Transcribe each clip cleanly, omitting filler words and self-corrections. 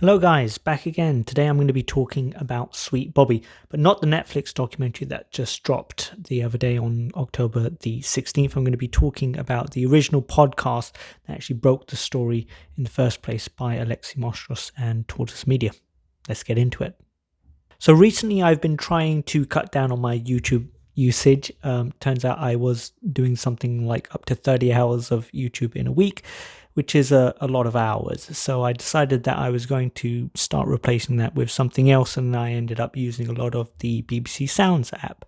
Hello guys, back again. Today I'm going to be talking about Sweet Bobby, but not the Netflix documentary that just dropped the other day on October the 16th. I'm going to be talking about the original podcast that actually broke the story in the first place by Alexi Mostros and Tortoise Media. Let's get into it. So recently I've been trying to cut down on my YouTube usage. Turns out I was doing something like up to 30 hours of YouTube in a week, which is a lot of hours. So I decided that I was going to start replacing that with something else, and I ended up using a lot of the BBC Sounds app.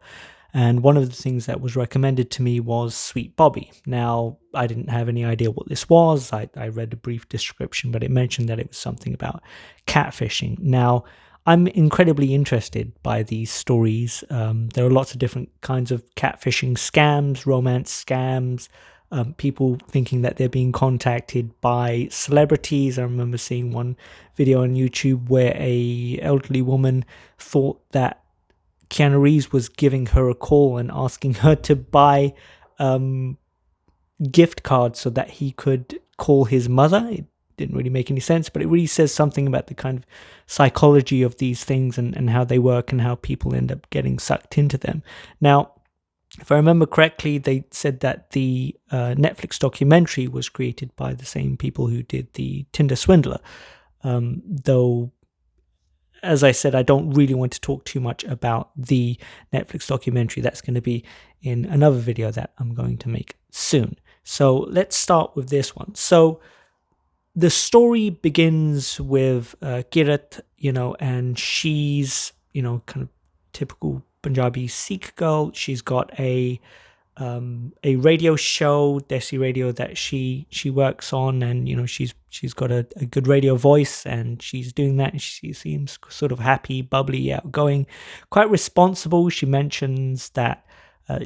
And one of the things that was recommended to me was Sweet Bobby. Now, I didn't have any idea what this was. I read a brief description, but it mentioned that it was something about catfishing. Now, I'm incredibly interested by these stories. There are lots of different kinds of catfishing scams, romance scams, people thinking that they're being contacted by celebrities. I remember seeing one video on YouTube where a elderly woman thought that Keanu Reeves was giving her a call and asking her to buy gift cards so that he could call his mother. It didn't really make any sense, but it really says something about the kind of psychology of these things and how they work and how people end up getting sucked into them. Now, if I remember correctly, they said that the Netflix documentary was created by the same people who did the Tinder Swindler. Though, as I said, I don't really want to talk too much about the Netflix documentary. That's going to be in another video that I'm going to make soon. So let's start with this one. So the story begins with Kirat, and she's, kind of typical Punjabi Sikh girl. She's got a radio show, Desi Radio, that she works on, and she's got a good radio voice, and she's doing that, and she seems sort of happy, bubbly, outgoing, quite responsible. She mentions that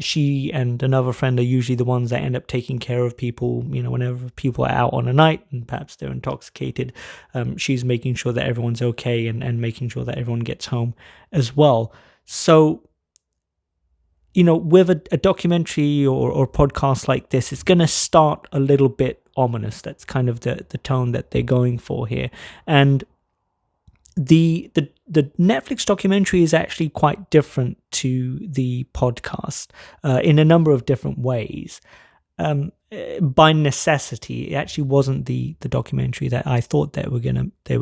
she and another friend are usually the ones that end up taking care of people, whenever people are out on a night and perhaps they're intoxicated. She's making sure that everyone's okay and making sure that everyone gets home as well. So, with a documentary or podcast like this, it's going to start a little bit ominous. That's kind of the tone that they're going for here. And the Netflix documentary is actually quite different to the podcast in a number of different ways. By necessity, it actually wasn't the documentary that I thought they were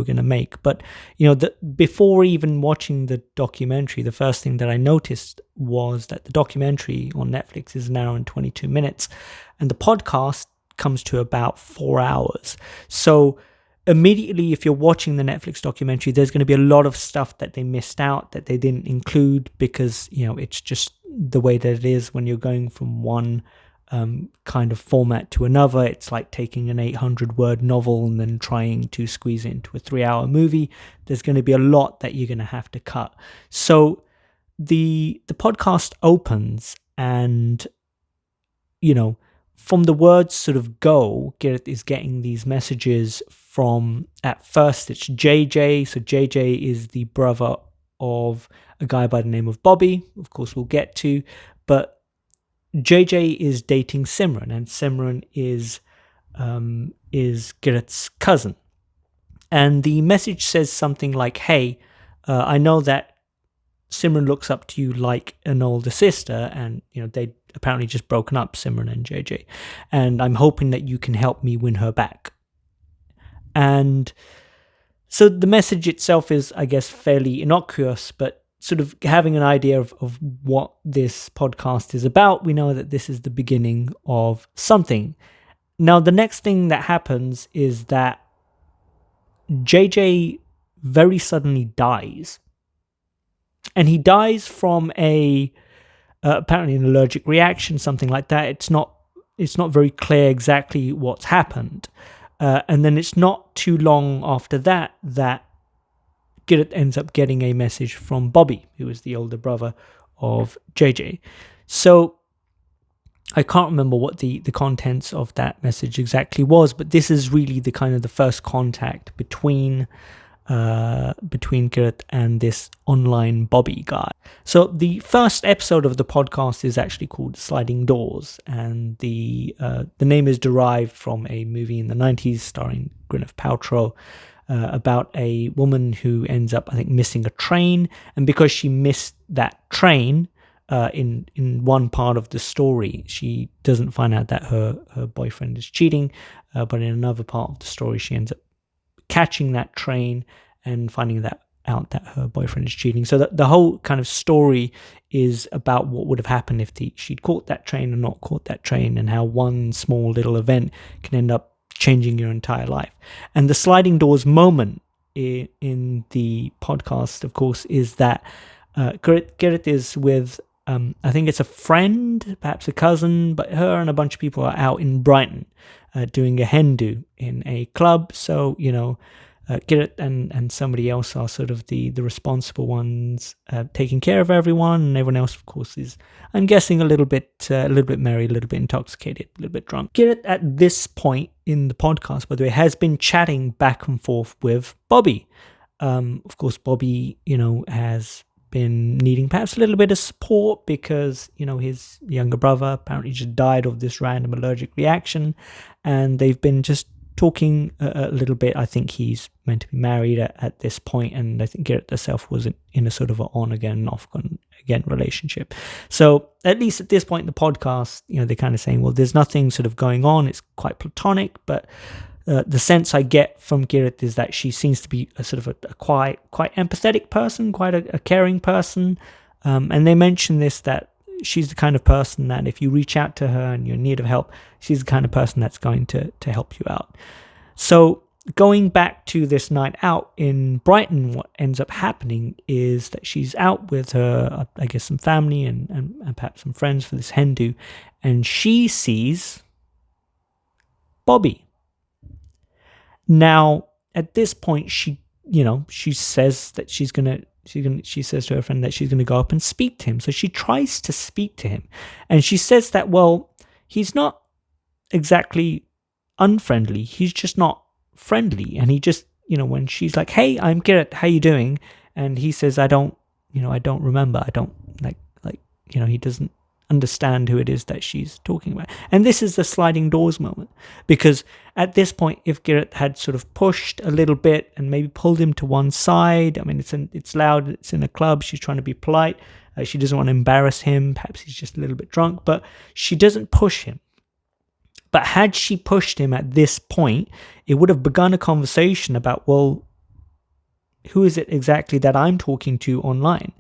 gonna make. But before even watching the documentary, the first thing that I noticed was that the documentary on Netflix is an hour and 22 minutes, and the podcast comes to about 4 hours. So immediately, if you're watching the Netflix documentary, there's going to be a lot of stuff that they missed out, that they didn't include, because it's just the way that it is when you're going from one kind of format to another. It's like taking an 800-word novel and then trying to squeeze it into a 3-hour movie. There's going to be a lot that you're going to have to cut. So the podcast opens, and from the words sort of go, Gareth is getting these messages from, at first it's JJ. So JJ is the brother of a guy by the name of Bobby, of course we'll get to, but JJ is dating Simran, and Simran is Gareth's cousin. And the message says something like, hey, I know that Simran looks up to you like an older sister, and they apparently just broken up, Simran and JJ, and I'm hoping that you can help me win her back. And so the message itself is, I guess, fairly innocuous, but sort of having an idea of what this podcast is about, we know that this is the beginning of something. Now, the next thing that happens is that JJ very suddenly dies. And he dies from apparently an allergic reaction, something like that. It's not very clear exactly what's happened. And then it's not too long after that Gareth ends up getting a message from Bobby, who is the older brother of JJ. So I can't remember what the contents of that message exactly was, but this is really the kind of the first contact between Gareth and this online Bobby guy. So the first episode of the podcast is actually called Sliding Doors, and the name is derived from a movie in the 90s starring Gwyneth Paltrow, about a woman who ends up, I think, missing a train. And because she missed that train in one part of the story, she doesn't find out that her boyfriend is cheating. But in another part of the story, she ends up catching that train and finding out that her boyfriend is cheating. So the whole kind of story is about what would have happened if she'd caught that train or not caught that train, and how one small little event can end up changing your entire life. And the sliding doors moment in the podcast, of course, is that Gerrit is with, I think it's a friend, perhaps a cousin, but her and a bunch of people are out in Brighton doing a hen do in a club. So, Gerrit and somebody else are sort of the responsible ones taking care of everyone, and everyone else, of course, is, I'm guessing, a little bit merry, a little bit intoxicated, a little bit drunk. Gerrit, at this point in the podcast, by the way, has been chatting back and forth with Bobby. Of course, Bobby, has been needing perhaps a little bit of support because, his younger brother apparently just died of this random allergic reaction, and they've been just talking a little bit. I think he's meant to be married at this point, and I think Gerrit herself was in a sort of an on-again, off-again relationship. So at least at this point in the podcast, they're kind of saying, well, there's nothing sort of going on. It's quite platonic, but the sense I get from Gerrit is that she seems to be a sort of a quite empathetic person, quite a caring person. And they mention this, that she's the kind of person that if you reach out to her and you're in need of help, she's the kind of person that's going to help you out. So going back to this night out in Brighton, what ends up happening is that she's out with her, I guess, some family and perhaps some friends for this hen do, and she sees Bobby. Now, at this point, she says that she says to her friend that she's going to go up and speak to him. So she tries to speak to him, and she says that, well, he's not exactly unfriendly. He's just not friendly. And he just, when she's like, hey, I'm Gerrit, how you doing? And he says, I don't remember. I don't he doesn't understand who it is that she's talking about. And this is the sliding doors moment, because at this point, if Gerrit had sort of pushed a little bit and maybe pulled him to one side, I mean, it's loud, it's in a club, she's trying to be polite, she doesn't want to embarrass him, perhaps he's just a little bit drunk, but she doesn't push him. But had she pushed him at this point, it would have begun a conversation about, well, who is it exactly that I'm talking to online?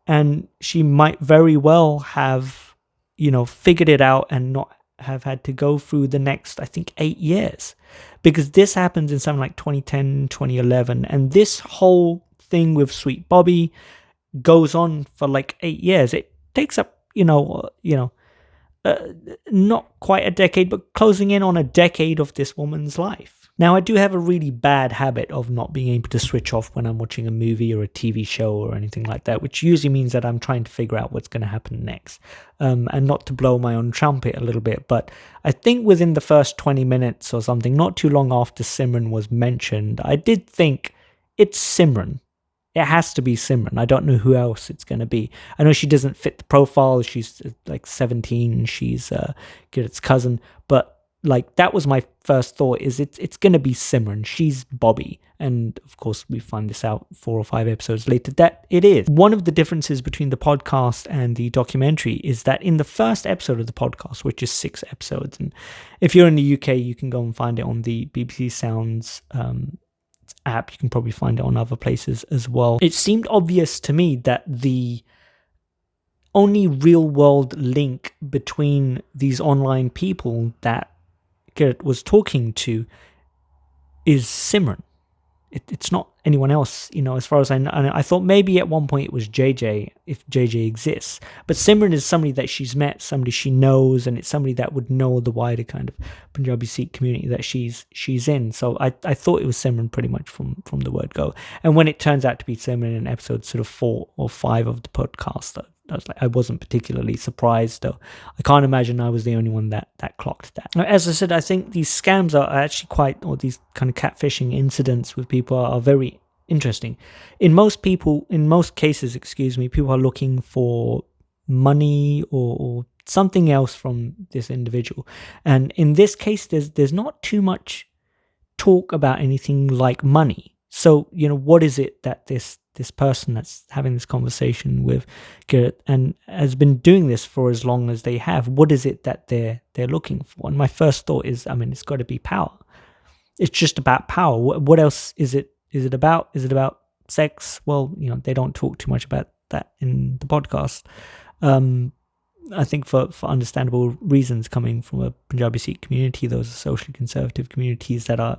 And she might very well have, figured it out and not have had to go through the next, I think, 8 years. Because this happens in something like 2010, 2011. And this whole thing with Sweet Bobby goes on for like 8 years. It takes up, not quite a decade, but closing in on a decade of this woman's life. Now, I do have a really bad habit of not being able to switch off when I'm watching a movie or a TV show or anything like that, which usually means that I'm trying to figure out what's going to happen next. And not to blow my own trumpet a little bit, but I think within the first 20 minutes or something, not too long after Simran was mentioned, I did think, it's Simran. It has to be Simran. I don't know who else it's going to be. I know she doesn't fit the profile. She's like 17. She's Gerrit's cousin. But like, that was my first thought, is it's going to be Simran. She's Bobby. And of course, we find this out 4 or 5 episodes later that it is. One of the differences between the podcast and the documentary is that in the first episode of the podcast, which is 6 episodes, and if you're in the UK, you can go and find it on the BBC Sounds app. You can probably find it on other places as well. It seemed obvious to me that the only real world link between these online people that Gerrit was talking to is Simran. It's not anyone else, as far as I know. I thought maybe at one point it was JJ, if JJ exists. But Simran is somebody that she's met, somebody she knows, and it's somebody that would know the wider kind of Punjabi Sikh community that she's in. So I thought it was Simran pretty much from the word go. And when it turns out to be Simran in episode sort of 4 or 5 of the podcast, I wasn't particularly surprised, though. I can't imagine I was the only one that clocked that. Now, as I said, I think these scams are actually these kind of catfishing incidents with people are very interesting. In most cases, people are looking for money or something else from this individual. And in this case, there's not too much talk about anything like money. So, what is it that this person that's having this conversation with Garrett and has been doing this for as long as they have, what is it that they're looking for? And my first thought is, it's got to be power. It's just about power. What else is it? Is it about? Is it about sex? Well, they don't talk too much about that in the podcast. I think for understandable reasons, coming from a Punjabi Sikh community, those are socially conservative communities that are,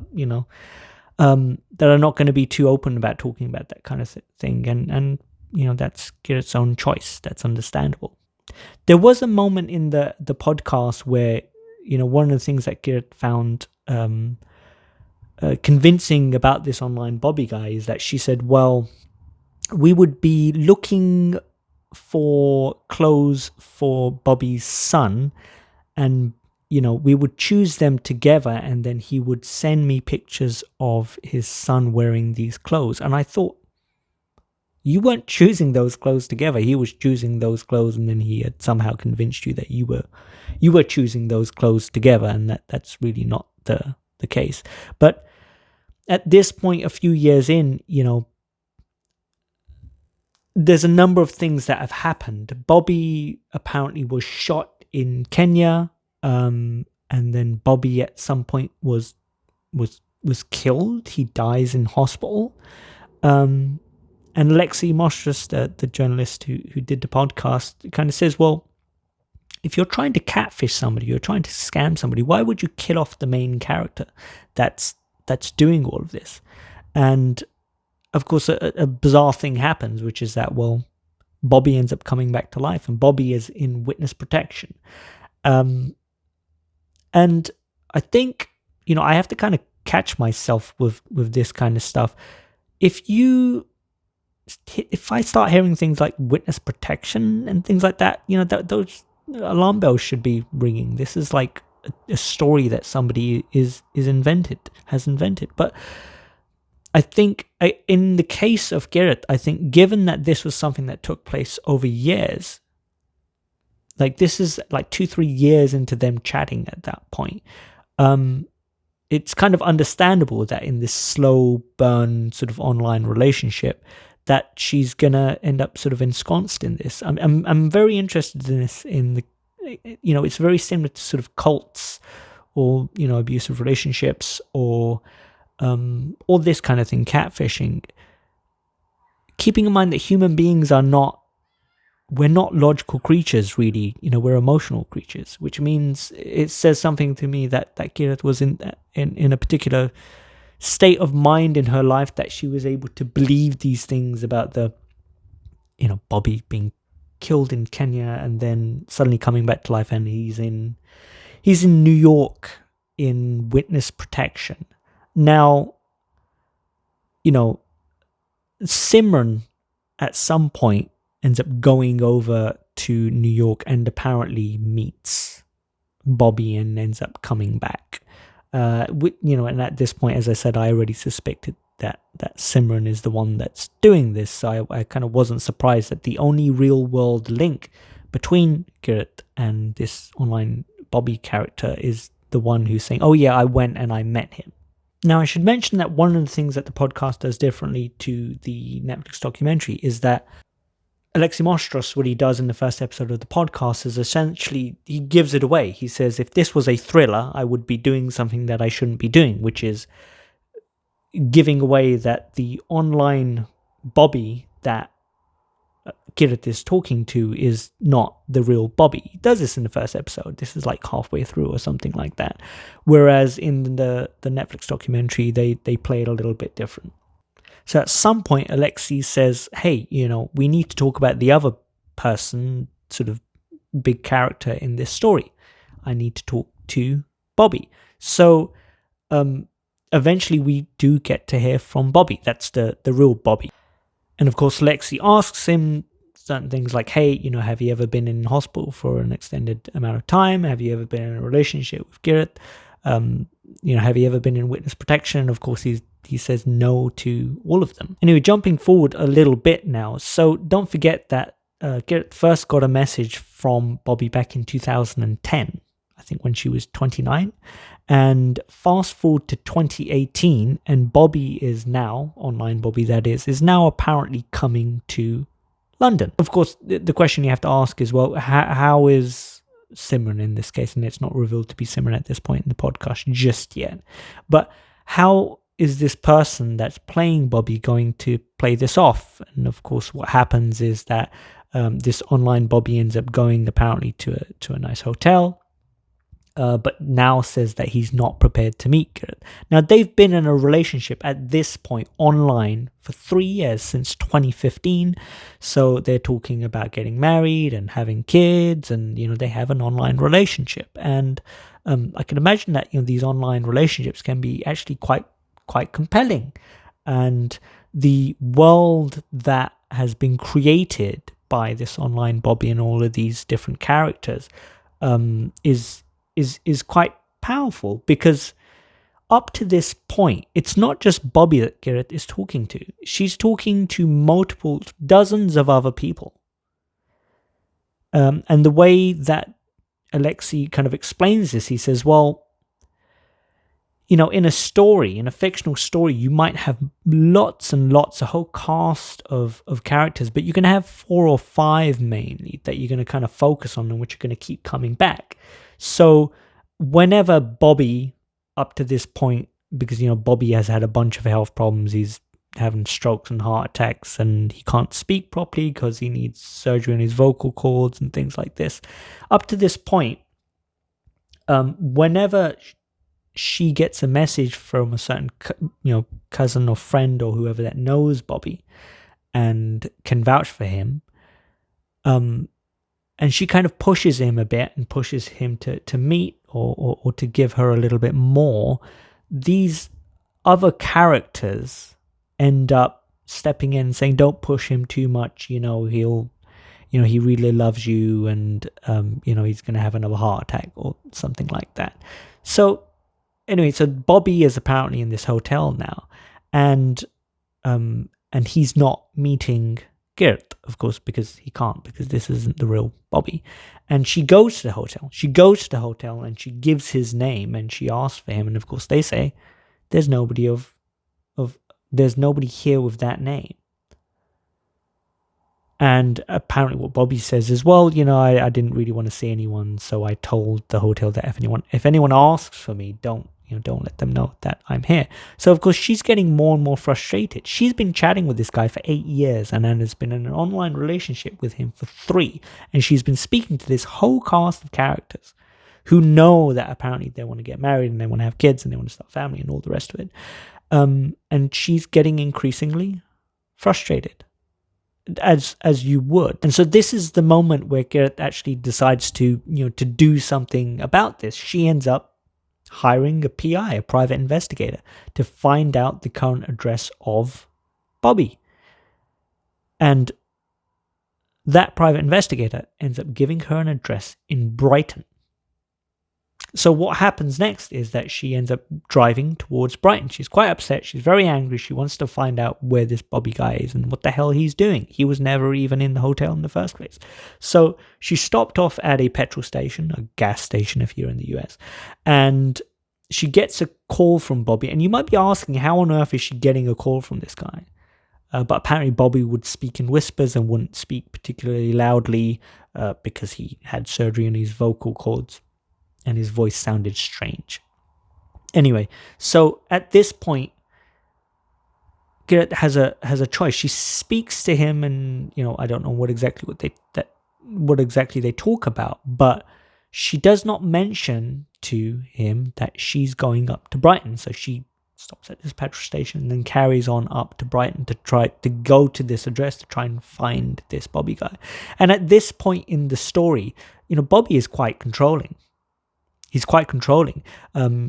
that are not going to be too open about talking about that kind of thing. And that's Garrett's own choice. That's understandable. There was a moment in the podcast where, one of the things that Garrett found convincing about this online Bobby guy is that she said, well, we would be looking for clothes for Bobby's son, and we would choose them together, and then he would send me pictures of his son wearing these clothes. And I thought, you weren't choosing those clothes together. He was choosing those clothes, and then he had somehow convinced you that you were choosing those clothes together, and that's really not the case. But at this point, a few years in, there's a number of things that have happened. Bobby apparently was shot in Kenya, and then Bobby at some point was killed. He dies in hospital. And Lexi Mostrous, the journalist who did the podcast, kind of says, well, if you're trying to catfish somebody, you're trying to scam somebody, why would you kill off the main character that's doing all of this? And of course, a bizarre thing happens, which is that, well, Bobby ends up coming back to life, and Bobby is in witness protection. And I think, I have to kind of catch myself with this kind of stuff. If I start hearing things like witness protection and things like that, those alarm bells should be ringing. This is like a story that somebody has invented. But I think in the case of Garrett, I think given that this was something that took place over years, like this is like 2-3 years into them chatting at that point, it's kind of understandable that in this slow burn sort of online relationship that she's gonna end up sort of ensconced in this. I'm very interested in this. It's very similar to sort of cults or abusive relationships or all this kind of thing, catfishing. Keeping in mind that human beings we're not logical creatures, really. We're emotional creatures, which means it says something to me that Garrett was in a particular state of mind in her life that she was able to believe these things about the, Bobby being killed in Kenya and then suddenly coming back to life, and he's in New York in witness protection. Now, Simran at some point ends up going over to New York and apparently meets Bobby and ends up coming back. And at this point, as I said, I already suspected that Simran is the one that's doing this. So I kind of wasn't surprised that the only real world link between Garrett and this online Bobby character is the one who's saying, oh yeah, I went and I met him. Now, I should mention that one of the things that the podcast does differently to the Netflix documentary is that Alexi Mostros, what he does in the first episode of the podcast is essentially, he gives it away. He says, if this was a thriller, I would be doing something that I shouldn't be doing, which is giving away that the online Bobby that Garrett is talking to is not the real Bobby. He does this in the first episode. This is like halfway through or something like that. Whereas in the Netflix documentary, they play it a little bit different. So at some point, Alexi says, hey, we need to talk about the other person, sort of big character in this story. I need to talk to Bobby. So eventually we do get to hear from Bobby. That's the real Bobby. And of course, Lexi asks him certain things like, hey, have you ever been in hospital for an extended amount of time? Have you ever been in a relationship with Garrett? Have you ever been in witness protection? And of course, he says no to all of them. Anyway, jumping forward a little bit now. So don't forget that Garrett first got a message from Bobby back in 2010. I think when she was 29. And fast forward to 2018, and Bobby is now, online Bobby that is now apparently coming to London. Of course, the question you have to ask is, well, how is Simran in this case? And it's not revealed to be Simran at this point in the podcast just yet. But how is this person that's playing Bobby going to play this off? And of course, what happens is that this online Bobby ends up going apparently to a nice hotel, but now says that he's not prepared to meet Kirit. Now, they've been in a relationship at this point online for 3 years, since 2015. So they're talking about getting married and having kids, and, they have an online relationship. And I can imagine that, these online relationships can be actually quite compelling. And the world that has been created by this online Bobby and all of these different characters is quite powerful, because up to this point, it's not just Bobby that Gareth is talking to. She's talking to dozens of other people. And the way that Alexei kind of explains this, he says, well, in a fictional story, you might have lots and lots, a whole cast of characters, but you can have 4 or 5 mainly that you're going to kind of focus on and which are going to keep coming back. So whenever Bobby, up to this point, because, Bobby has had a bunch of health problems, he's having strokes and heart attacks, and he can't speak properly because he needs surgery on his vocal cords and things like this. Up to this point, whenever she gets a message from a certain, cousin or friend or whoever that knows Bobby and can vouch for him, and she kind of pushes him a bit and pushes him to meet or to give her a little bit more, these other characters end up stepping in and saying, don't push him too much, he really loves you, and he's going to have another heart attack or something like that. So anyway, so Bobby is apparently in this hotel now, and he's not meeting Gert, of course, because he can't, because this isn't the real Bobby. And she goes to the hotel. And she gives his name, and she asks for him. And of course, they say there's nobody there's nobody here with that name. And apparently, what Bobby says is, well, I didn't really want to see anyone, so I told the hotel that if anyone asks for me, don't let them know that I'm here. So, of course, she's getting more and more frustrated. She's been chatting with this guy for 8 years and then has been in an online relationship with him for 3. And she's been speaking to this whole cast of characters who know that apparently they want to get married and they want to have kids and they want to start a family and all the rest of it. And she's getting increasingly frustrated, as you would. And so this is the moment where Gareth actually decides to do something about this. She ends up hiring a PI, a private investigator, to find out the current address of Bobby. And that private investigator ends up giving her an address in Brighton. So what happens next is that she ends up driving towards Brighton. She's quite upset. She's very angry. She wants to find out where this Bobby guy is and what the hell he's doing. He was never even in the hotel in the first place. So she stopped off at a petrol station, a gas station if you're in the US, and she gets a call from Bobby. And you might be asking, how on earth is she getting a call from this guy? But apparently Bobby would speak in whispers and wouldn't speak particularly loudly because he had surgery on his vocal cords and his voice sounded strange. Anyway, so at this point, Garrett has a choice. She speaks to him, and I don't know what exactly they talk about, but she does not mention to him that she's going up to Brighton. So she stops at this petrol station and then carries on up to Brighton to try to go to this address to try and find this Bobby guy. And at this point in the story, Bobby is quite controlling. He's quite controlling.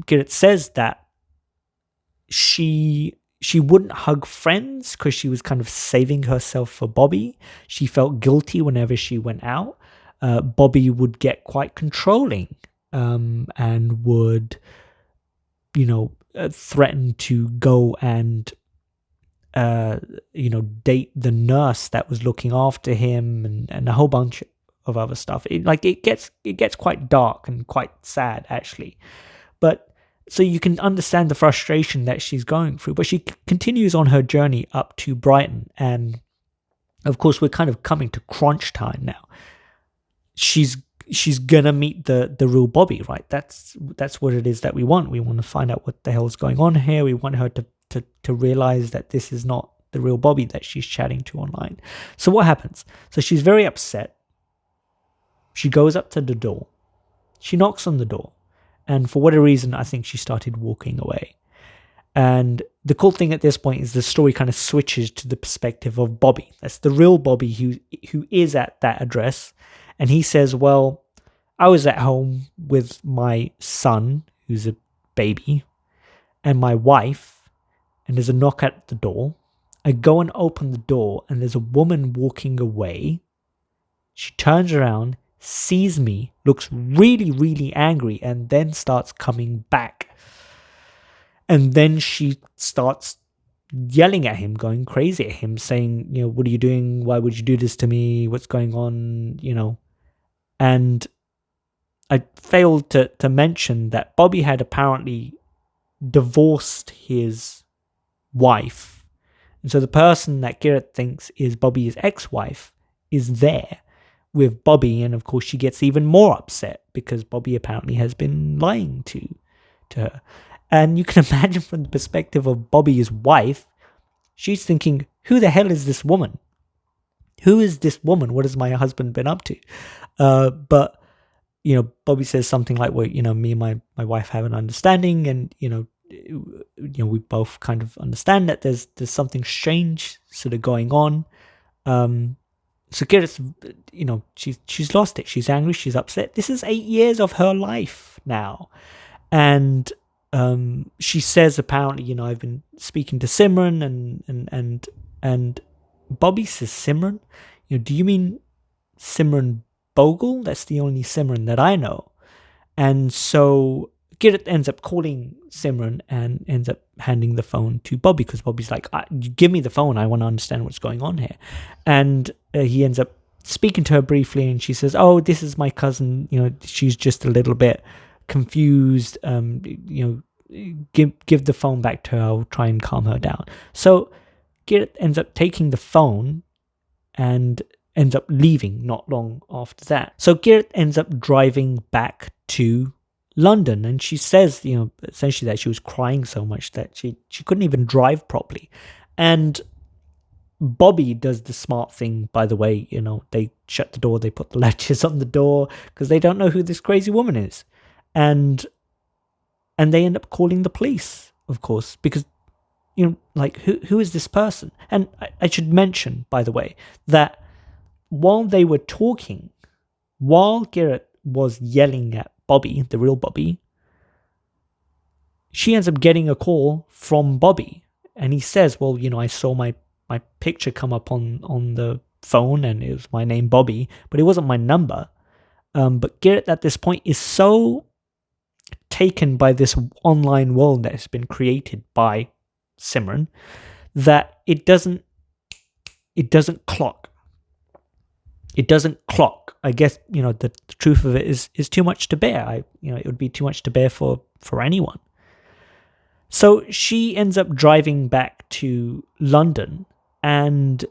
Garrett says that she wouldn't hug friends because she was kind of saving herself for Bobby. She felt guilty whenever she went out. Bobby would get quite controlling and would, threaten to go and, date the nurse that was looking after him and a whole bunch of other stuff. It gets quite dark and quite sad, actually. But so you can understand the frustration that she's going through. But she continues on her journey up to Brighton, and of course we're kind of coming to crunch time now. She's gonna meet the real Bobby, right? That's what it is that we want. We want to find out what the hell's going on here. We want her to realize that this is not the real Bobby that she's chatting to online. So what happens? So she's very upset. She goes up to the door. She knocks on the door. And for whatever reason, I think she started walking away. And the cool thing at this point is the story kind of switches to the perspective of Bobby. That's the real Bobby who is at that address. And he says, well, I was at home with my son, who's a baby, and my wife, and there's a knock at the door. I go and open the door, and there's a woman walking away. She turns around, sees me, looks really, really angry, and then starts coming back. And then she starts yelling at him, going crazy at him, saying, what are you doing? Why would you do this to me? What's going on? And I failed to mention that Bobby had apparently divorced his wife. And so the person that Garrett thinks is Bobby's ex-wife is there with Bobby. And of course she gets even more upset because Bobby apparently has been lying to her. And you can imagine from the perspective of Bobby's wife, she's thinking, who the hell is this woman? Who is this woman? What has my husband been up to? But Bobby says something like, well, me and my wife have an understanding, and we both kind of understand that there's something strange sort of going on. So Garrett's, she's lost it. She's angry. She's upset. This is 8 years of her life now, and she says apparently, I've been speaking to Simran, and Bobby says, Simran, do you mean Simran Bogle? That's the only Simran that I know. And so Garrett ends up calling Simran and ends up handing the phone to Bobby, because Bobby's like, give me the phone. I want to understand what's going on here. And he ends up speaking to her briefly, and she says, oh, this is my cousin. She's just a little bit confused. Give the phone back to her. I'll try and calm her down. So Garrett ends up taking the phone and ends up leaving not long after that. So Garrett ends up driving back to London, and she says, essentially that she was crying so much that she couldn't even drive properly. And Bobby does the smart thing, by the way. They shut the door, they put the latches on the door because they don't know who this crazy woman is. And they end up calling the police, of course, because who is this person? And I should mention, by the way, that while they were talking, while Garrett was yelling at Bobby, the real Bobby, she ends up getting a call from Bobby, and he says, well, I saw my picture come up on the phone, and it was my name, Bobby, but it wasn't my number. But Garrett at this point is so taken by this online world that has been created by Simran that it doesn't clock. It doesn't clock. I guess, the truth of it is too much to bear. It would be too much to bear for anyone. So she ends up driving back to London, and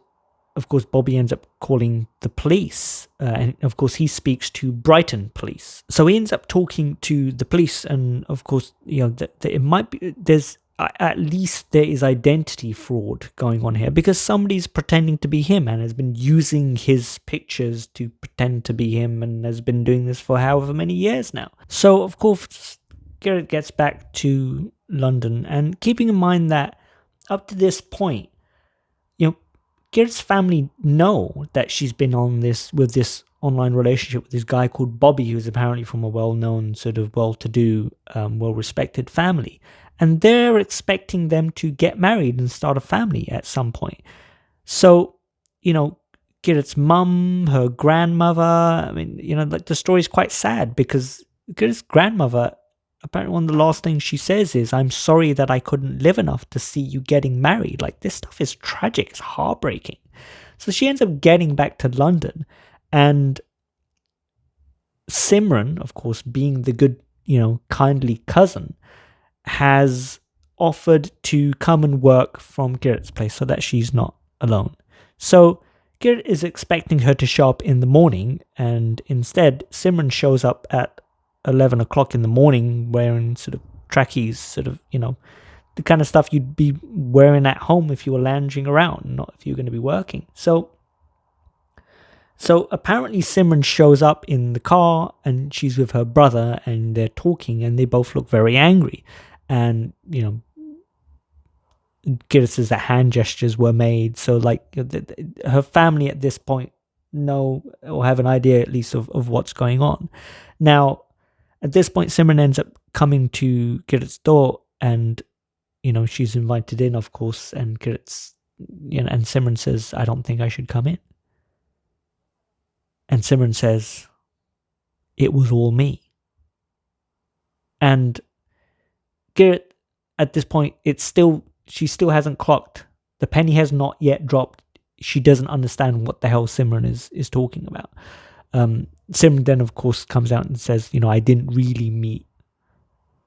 of course Bobby ends up calling the police, and of course he speaks to Brighton police. So he ends up talking to the police, and of course that it might be, there's at least there is identity fraud going on here, because somebody's pretending to be him and has been using his pictures to pretend to be him, and has been doing this for however many years now. So of course Garrett gets back to London, and keeping in mind that up to this point, Garrett's family know that she's been on this online relationship with this guy called Bobby, who's apparently from a well-known, sort of well-to-do, well-respected family. And they're expecting them to get married and start a family at some point. So, Garrett's mum, her grandmother, the story's quite sad, because Garrett's grandmother, apparently one of the last things she says is, I'm sorry that I couldn't live enough to see you getting married. This stuff is tragic. It's heartbreaking. So she ends up getting back to London, and Simran, of course, being the good, kindly cousin, has offered to come and work from Girit's place so that she's not alone. So Girit is expecting her to show up in the morning, and instead Simran shows up at 11 o'clock in the morning wearing sort of trackies, sort of, the kind of stuff you'd be wearing at home if you were lounging around, not if you're going to be working. So apparently Simran shows up in the car and she's with her brother and they're talking and they both look very angry. And, Girit says that hand gestures were made. So like her family at this point know or have an idea at least of what's going on. Now, at this point, Simran ends up coming to Girit's door and, she's invited in, of course, and Girit's, and Simran says, I don't think I should come in. And Simran says, it was all me. And Girit, at this point, she still hasn't clocked. The penny has not yet dropped. She doesn't understand what the hell Simran is talking about. Simran then, of course, comes out and says, I didn't really meet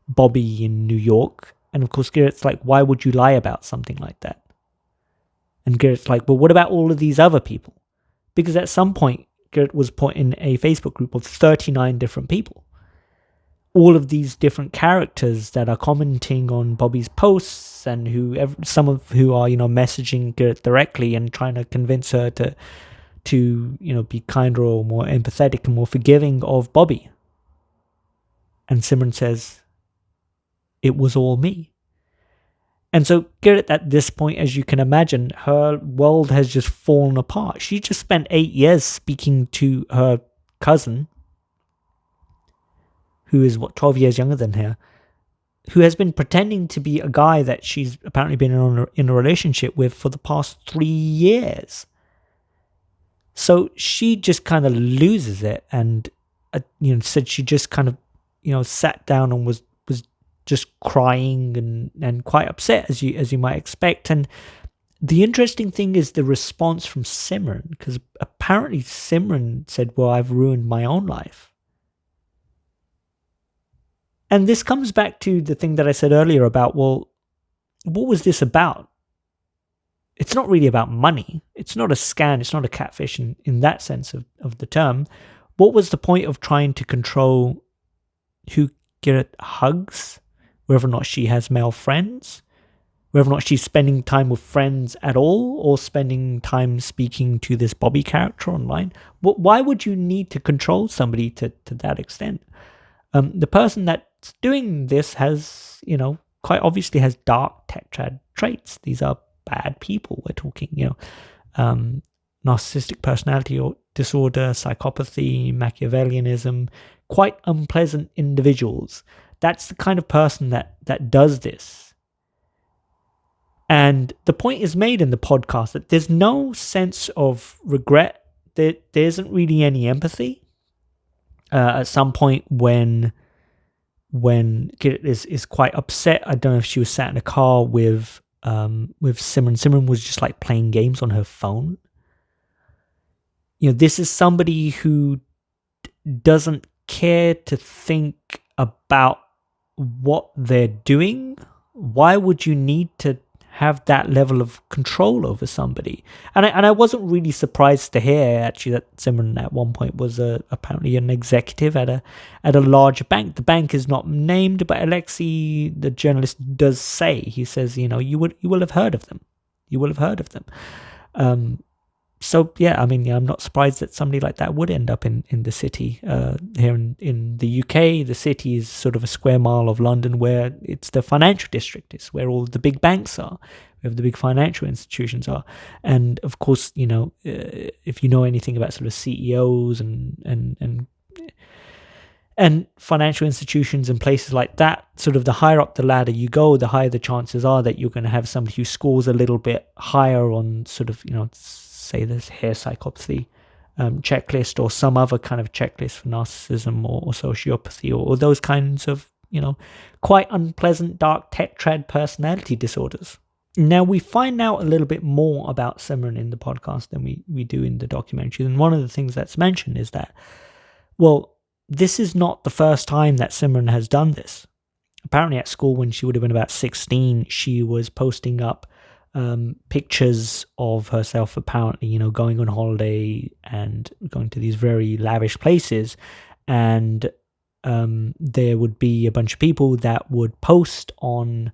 Bobby in New York. And of course, Girit's like, why would you lie about something like that? And Girit's like, well, what about all of these other people? Because at some point, Girit was put in a Facebook group of 39 different people. All of these different characters that are commenting on Bobby's posts and some of who are, messaging Girit directly and trying to convince her to be kinder or more empathetic and more forgiving of Bobby. And Simran says, it was all me. And so Girit, at this point, as you can imagine, her world has just fallen apart. She just spent 8 years speaking to her cousin, who is 12 years younger than her, who has been pretending to be a guy that she's apparently been in a relationship with for the past 3 years. So she just kind of loses it and, said she just kind of, sat down and was just crying and quite upset as you might expect. And the interesting thing is the response from Simran, because apparently Simran said, well, I've ruined my own life. And this comes back to the thing that I said earlier about, well, what was this about? It's not really about money. It's not a scam. It's not a catfish in that sense of the term. What was the point of trying to control who Girit hugs, whether or not she has male friends, whether or not she's spending time with friends at all, or spending time speaking to this Bobby character online? Why would you need to control somebody to that extent? The person that's doing this has, quite obviously has dark tetrad traits. These are bad people. We're talking, narcissistic personality or disorder, psychopathy, Machiavellianism, quite unpleasant individuals. That's the kind of person that does this. And the point is made in the podcast that there's no sense of regret. There isn't really any empathy. At some point when Girit is quite upset, I don't know if she was sat in a car with Simran. Simran was just like playing games on her phone. This is somebody who doesn't care to think about what they're doing. Why would you need to have that level of control over somebody? And I wasn't really surprised to hear actually that Simran at one point was apparently an executive at a large bank. The bank is not named, but Alexei, the journalist, does say, he says, you will have heard of them. You will have heard of them. So yeah, I'm not surprised that somebody like that would end up in the city. Here in the UK, the city is sort of a square mile of London where it's the financial district. It's where all the big banks are, where the big financial institutions are. And of course, if you know anything about sort of CEOs and financial institutions and places like that, sort of the higher up the ladder you go, the higher the chances are that you're going to have somebody who scores a little bit higher on sort of, say this hair psychopathy checklist or some other kind of checklist for narcissism or sociopathy or those kinds of, quite unpleasant dark tetrad personality disorders. Now, we find out a little bit more about Simran in the podcast than we do in the documentary. And one of the things that's mentioned is that, well, this is not the first time that Simran has done this. Apparently at school, when she would have been about 16, she was posting up pictures of herself, apparently, going on holiday and going to these very lavish places. And there would be a bunch of people that would post on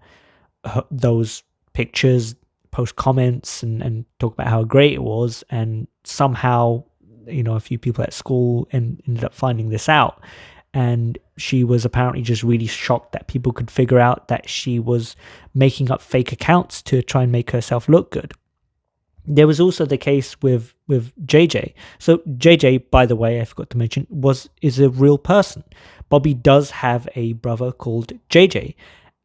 those pictures, post comments, and talk about how great it was. And somehow, a few people at school ended up finding this out. And she was apparently just really shocked that people could figure out that she was making up fake accounts to try and make herself look good. There was also the case with JJ. So JJ, by the way, I forgot to mention, is a real person. Bobby does have a brother called JJ.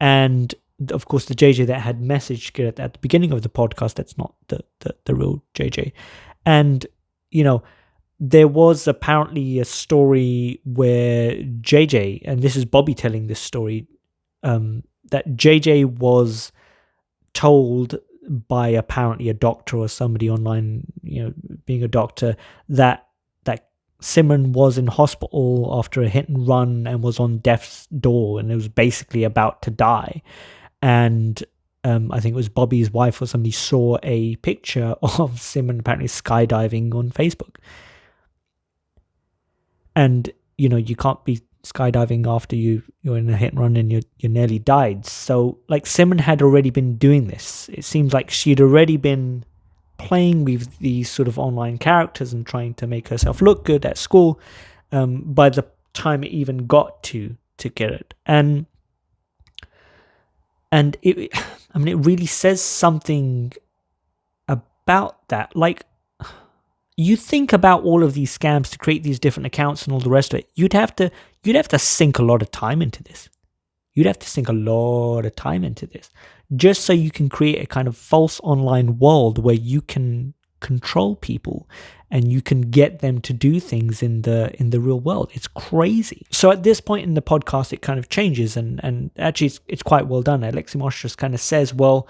And of course, the JJ that had messaged Kirat at the beginning of the podcast, that's not the real JJ. And, there was apparently a story where JJ, and this is Bobby telling this story, that JJ was told by apparently a doctor or somebody online, being a doctor, that Simran was in hospital after a hit and run and was on death's door and it was basically about to die. And I think it was Bobby's wife or somebody saw a picture of Simran apparently skydiving on Facebook. And, you can't be skydiving after you're in a hit and run and you nearly died. So, Simran had already been doing this. It seems like she'd already been playing with these sort of online characters and trying to make herself look good at school by the time it even got to Kirat. And it really says something about that. You think about all of these scams to create these different accounts and all the rest of it. You'd have to sink a lot of time into this. Just so you can create a kind of false online world where you can control people and you can get them to do things in the real world. It's crazy. So at this point in the podcast, it kind of changes, and actually it's quite well done. Alexei Moshras kind of says, well,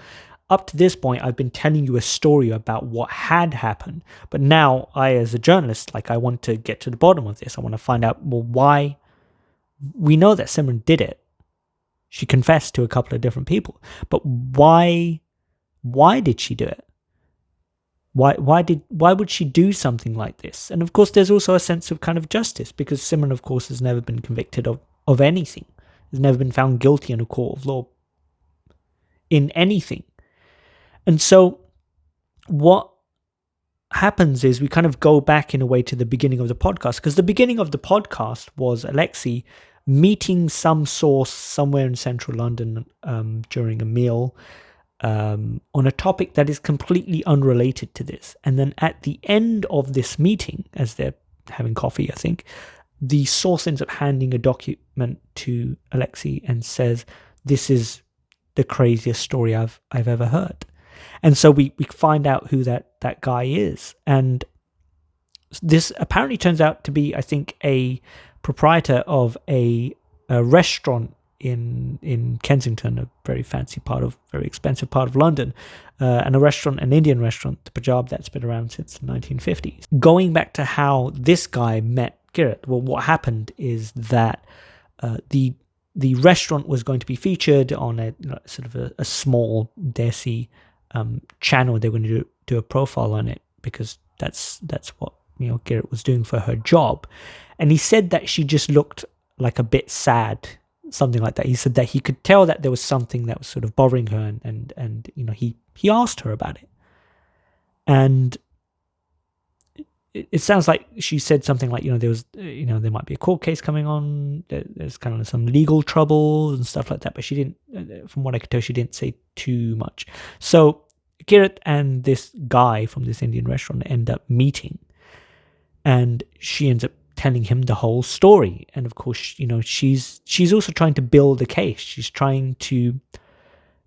up to this point, I've been telling you a story about what had happened. But now I, as a journalist, I want to get to the bottom of this. I want to find out, well, why. We know that Simran did it. She confessed to a couple of different people. But why did she do it? Why would she do something like this? And of course, there's also a sense of kind of justice, because Simran, of course, has never been convicted of anything. Has never been found guilty in a court of law in anything. And so what happens is we kind of go back in a way to the beginning of the podcast, because the beginning of the podcast was Alexei meeting some source somewhere in central London during a meal on a topic that is completely unrelated to this. And then at the end of this meeting, as they're having coffee, I think, the source ends up handing a document to Alexei and says, "This is the craziest story I've ever heard." And so we find out who that guy is. And this apparently turns out to be, I think, a proprietor of a restaurant in Kensington, a very fancy very expensive part of London, and an Indian restaurant, the Punjab, that's been around since the 1950s. Going back to how this guy met Kirat, well, what happened is that the restaurant was going to be featured on a sort of a small desi channel. They were going to do a profile on it because that's what Kirat was doing for her job. And he said that she just looked like a bit sad, something like that. He said that he could tell that there was something that was sort of bothering her, and he asked her about it. And it sounds like she said something like, there was, there might be a court case coming on, there's kind of some legal trouble and stuff like that, but she didn't, from what I could tell, she didn't say too much. So Kirat and this guy from this Indian restaurant end up meeting, and she ends up telling him the whole story. And of course, she's also trying to build a case. She's trying to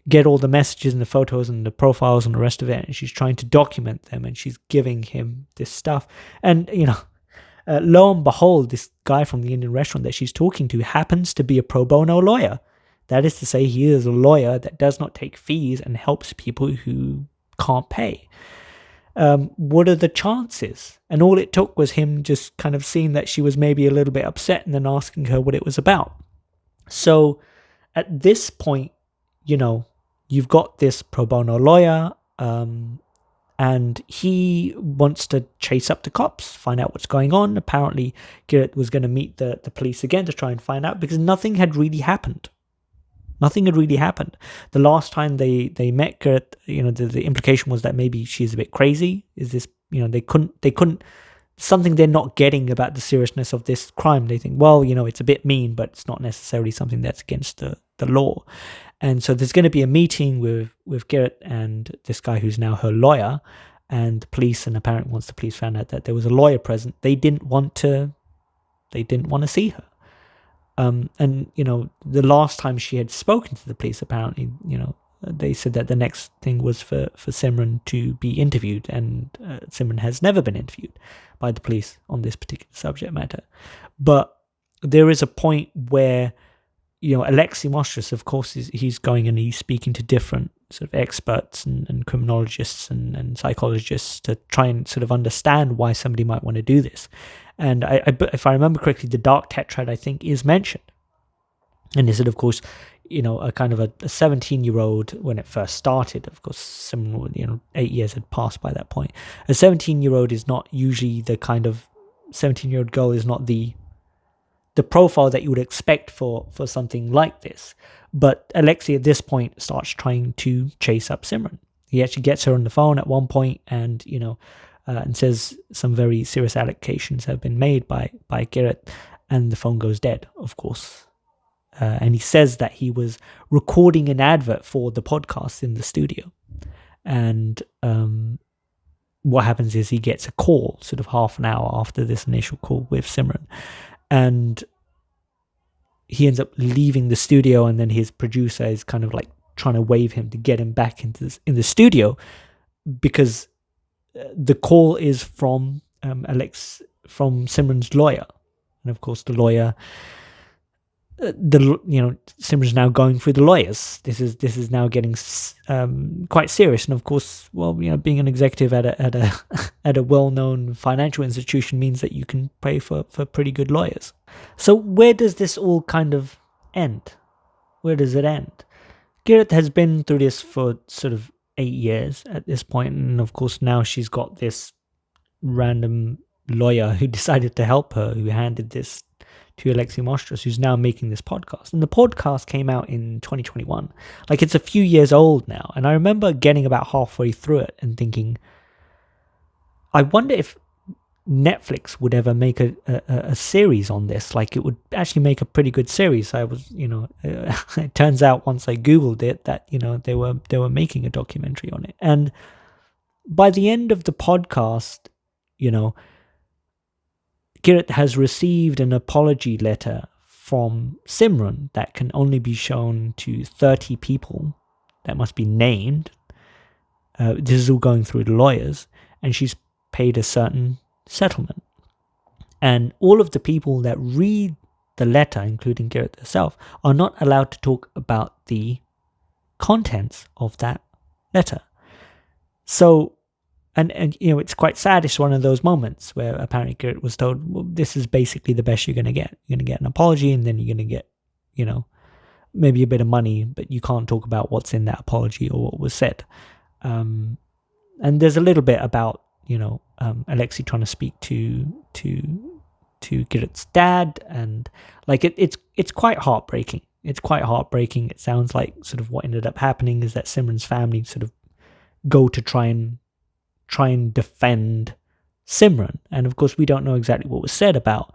get all the messages and the photos and the profiles and the rest of it, and she's trying to document them, and she's giving him this stuff. And lo and behold, this guy from the Indian restaurant that she's talking to happens to be a pro bono lawyer. That is to say, he is a lawyer that does not take fees and helps people who can't pay. What are the chances? And all it took was him just kind of seeing that she was maybe a little bit upset and then asking her what it was about. So at this point, you've got this pro bono lawyer, and he wants to chase up the cops, find out what's going on. Apparently, Garrett was going to meet the police again to try and find out, because nothing had really happened. Nothing had really happened. The last time they met Garrett, the implication was that maybe she's a bit crazy. Is this, they couldn't, something they're not getting about the seriousness of this crime. They think, well, it's a bit mean, but it's not necessarily something that's against the law. And so there's going to be a meeting with Garrett and this guy who's now her lawyer, and the police. And apparently, once the police found out that there was a lawyer present, they didn't want to see her. And the last time she had spoken to the police, apparently, they said that the next thing was for Simran to be interviewed, and Simran has never been interviewed by the police on this particular subject matter. But there is a point where, Alexei Mostras, of course, he's going and he's speaking to different sort of experts and criminologists and psychologists to try and sort of understand why somebody might want to do this. And if I remember correctly, the dark tetrad, I think, is mentioned. And is it, of course, a kind of a 17-year-old when it first started. Of course, 8 years had passed by that point. A 17-year-old is not usually the kind of 17-year-old girl is not the profile that you would expect for something like this. But Alexei at this point starts trying to chase up Simran. He actually gets her on the phone at one point, and and says some very serious allegations have been made by Garrett, and the phone goes dead, of course. And he says that he was recording an advert for the podcast in the studio. And what happens is he gets a call sort of half an hour after this initial call with Simran. And he ends up leaving the studio, and then his producer is kind of like trying to wave him to get him back in the studio, because the call is from from Simran's lawyer. And of course the lawyer, Simran's now going through the lawyers. This is now getting quite serious. And of course, well, being an executive at a well-known financial institution means that you can pay for pretty good lawyers. So where does this all kind of end? Where does it end? Garrett has been through this for sort of 8 years at this point, and of course now she's got this random lawyer who decided to help her, who handed this to Alexei Mostras, who's now making this podcast. And the podcast came out in 2021. Like, it's a few years old now. And I remember getting about halfway through it and thinking, I wonder if Netflix would ever make a series on this. Like, it would actually make a pretty good series. I was, it turns out once I Googled it that, they were making a documentary on it. And by the end of the podcast, Garrett has received an apology letter from Simran that can only be shown to 30 people that must be named. This is all going through the lawyers, and she's paid a certain settlement. And all of the people that read the letter, including Garrett herself, are not allowed to talk about the contents of that letter. So, and it's quite sad. It's one of those moments where apparently Garrett was told, well, this is basically the best you're going to get. You're going to get an apology, and then you're going to get, maybe a bit of money, but you can't talk about what's in that apology or what was said. And there's a little bit about, Alexei trying to speak to Garrett's dad, and like it's quite heartbreaking. It's quite heartbreaking. It sounds like sort of what ended up happening is that Simran's family sort of go to try and defend Simran, and of course we don't know exactly what was said about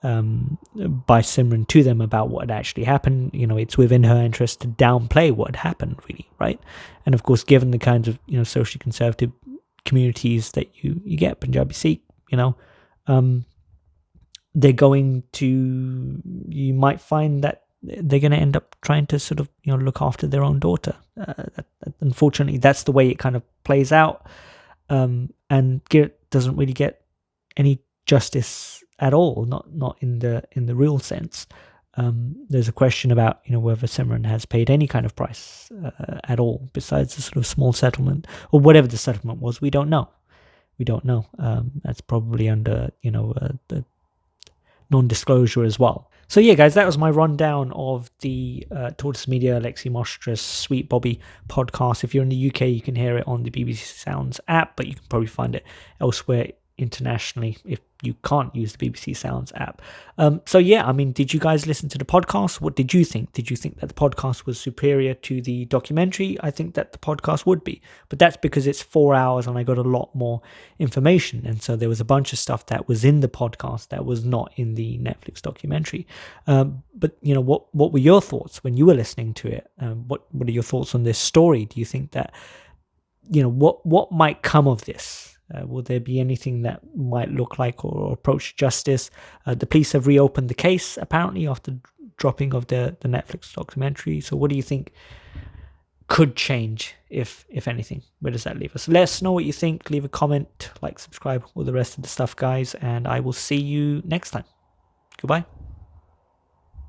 by Simran to them about what had actually happened. It's within her interest to downplay what had happened, really, right? And of course, given the kinds of socially conservative communities that you get, Punjabi Sikh, they're going to, you might find that they're going to end up trying to sort of look after their own daughter. Unfortunately, that's the way it kind of plays out. And Garrett doesn't really get any justice at all, not in the real sense. There's a question about, whether Simran has paid any kind of price at all, besides the sort of small settlement or whatever the settlement was. We don't know. That's probably under, the non-disclosure as well. So yeah, guys, that was my rundown of the Tortoise Media Lexi Mostra's Sweet Bobby podcast. If you're in the UK, you can hear it on the BBC Sounds app, but you can probably find it elsewhere internationally if you can't use the BBC Sounds app. So yeah, I mean, did you guys listen to the podcast? What did you think? Did you think that the podcast was superior to the documentary? I think that the podcast would be, but that's because it's 4 hours and I got a lot more information. And so there was a bunch of stuff that was in the podcast that was not in the Netflix documentary. But what were your thoughts when you were listening to it? What are your thoughts on this story? Do you think that, what might come of this? Will there be anything that might look like or approach justice? The police have reopened the case, apparently, after dropping of the Netflix documentary. So what do you think could change, if anything? Where does that leave us? Let us know what you think. Leave a comment, like, subscribe, all the rest of the stuff, guys. And I will see you next time. Goodbye.